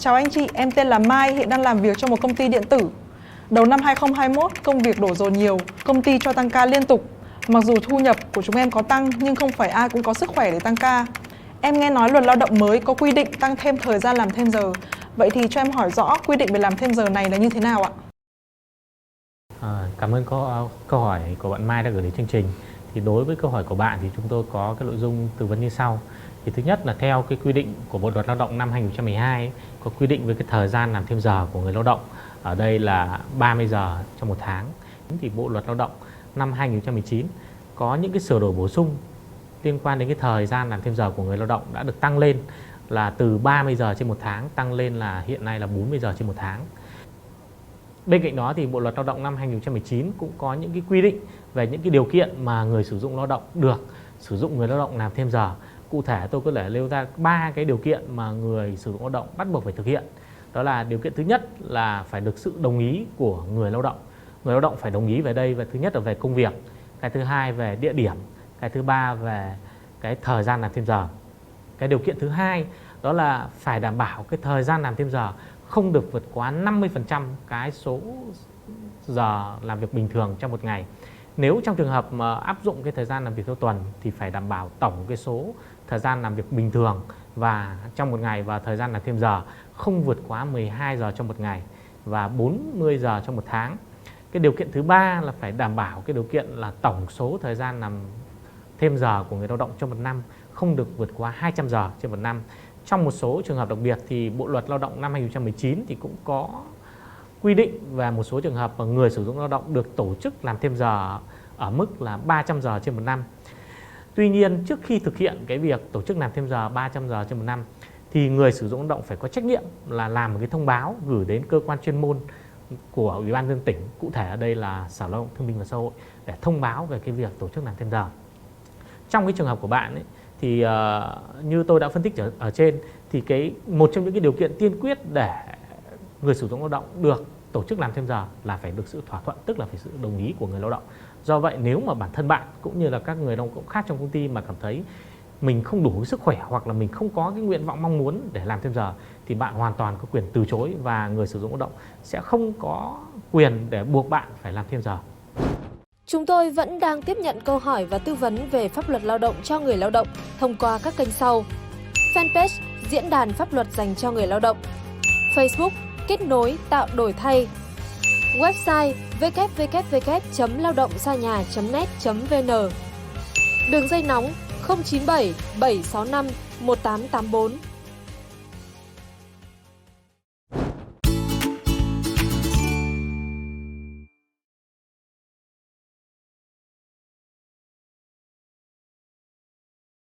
Chào anh chị, em tên là Mai, hiện đang làm việc trong một công ty điện tử. Đầu năm 2021, công việc đổ dồn nhiều, công ty cho tăng ca liên tục. Mặc dù thu nhập của chúng em có tăng nhưng không phải ai cũng có sức khỏe để tăng ca. Em nghe nói luật lao động mới có quy định tăng thêm thời gian làm thêm giờ. Vậy thì cho em hỏi rõ quy định về làm thêm giờ này là như thế nào ạ? Cảm ơn câu hỏi của bạn Mai đã gửi đến chương trình. Thì đối với câu hỏi của bạn thì chúng tôi có cái nội dung tư vấn như sau. Thì thứ nhất là theo cái quy định của Bộ luật Lao động năm 2012 có quy định về cái thời gian làm thêm giờ của người lao động. Ở đây là 30 giờ trong một tháng. Thì Bộ luật Lao động năm 2019 có những cái sửa đổi bổ sung liên quan đến cái thời gian làm thêm giờ của người lao động đã được tăng lên là từ 30 giờ trên một tháng tăng lên là hiện nay là 40 giờ trên một tháng. Bên cạnh đó thì Bộ luật Lao động năm 2019 cũng có những cái quy định về những cái điều kiện mà người sử dụng lao động được sử dụng người lao động làm thêm giờ. Cụ thể tôi có thể nêu ra 3 cái điều kiện mà người sử dụng lao động bắt buộc phải thực hiện. Đó là điều kiện thứ nhất là phải được sự đồng ý của người lao động. Người lao động phải đồng ý về đây, và thứ nhất là về công việc, cái thứ hai về địa điểm, cái thứ ba về cái thời gian làm thêm giờ. Cái điều kiện thứ hai đó là phải đảm bảo cái thời gian làm thêm giờ không được vượt quá 50% cái số giờ làm việc bình thường trong một ngày. Nếu trong trường hợp mà áp dụng cái thời gian làm việc theo tuần thì phải đảm bảo tổng cái số thời gian làm việc bình thường và trong một ngày và thời gian làm thêm giờ không vượt quá 12 giờ trong một ngày và 40 giờ trong một tháng. Cái điều kiện thứ ba là phải đảm bảo cái điều kiện là tổng số thời gian làm thêm giờ của người lao động trong một năm không được vượt quá 200 giờ trên một năm. Trong một số trường hợp đặc biệt thì Bộ luật Lao động năm 2019 thì cũng có quy định về một số trường hợp mà người sử dụng lao động được tổ chức làm thêm giờ ở mức là 300 giờ trên một năm. Tuy nhiên, trước khi thực hiện cái việc tổ chức làm thêm giờ 300 giờ trên một năm thì người sử dụng lao động phải có trách nhiệm là làm một cái thông báo gửi đến cơ quan chuyên môn của Ủy ban nhân dân tỉnh, cụ thể ở đây là Sở Lao động Thương binh và Xã hội, để thông báo về cái việc tổ chức làm thêm giờ. Trong cái trường hợp của bạn ấy, thì như tôi đã phân tích ở trên thì một trong những cái điều kiện tiên quyết để người sử dụng lao động được tổ chức làm thêm giờ là phải được sự thỏa thuận, tức là phải sự đồng ý của người lao động. Do vậy nếu mà bản thân bạn cũng như là các người lao động khác trong công ty mà cảm thấy mình không đủ sức khỏe hoặc là mình không có cái nguyện vọng mong muốn để làm thêm giờ thì bạn hoàn toàn có quyền từ chối và người sử dụng lao động sẽ không có quyền để buộc bạn phải làm thêm giờ. Chúng tôi vẫn đang tiếp nhận câu hỏi và tư vấn về pháp luật lao động cho người lao động thông qua các kênh sau: Fanpage Diễn đàn Pháp luật dành cho người lao động, Facebook Kết nối tạo đổi thay, website www.laodongxanhà.net.vn, đường dây nóng 097 765 1884.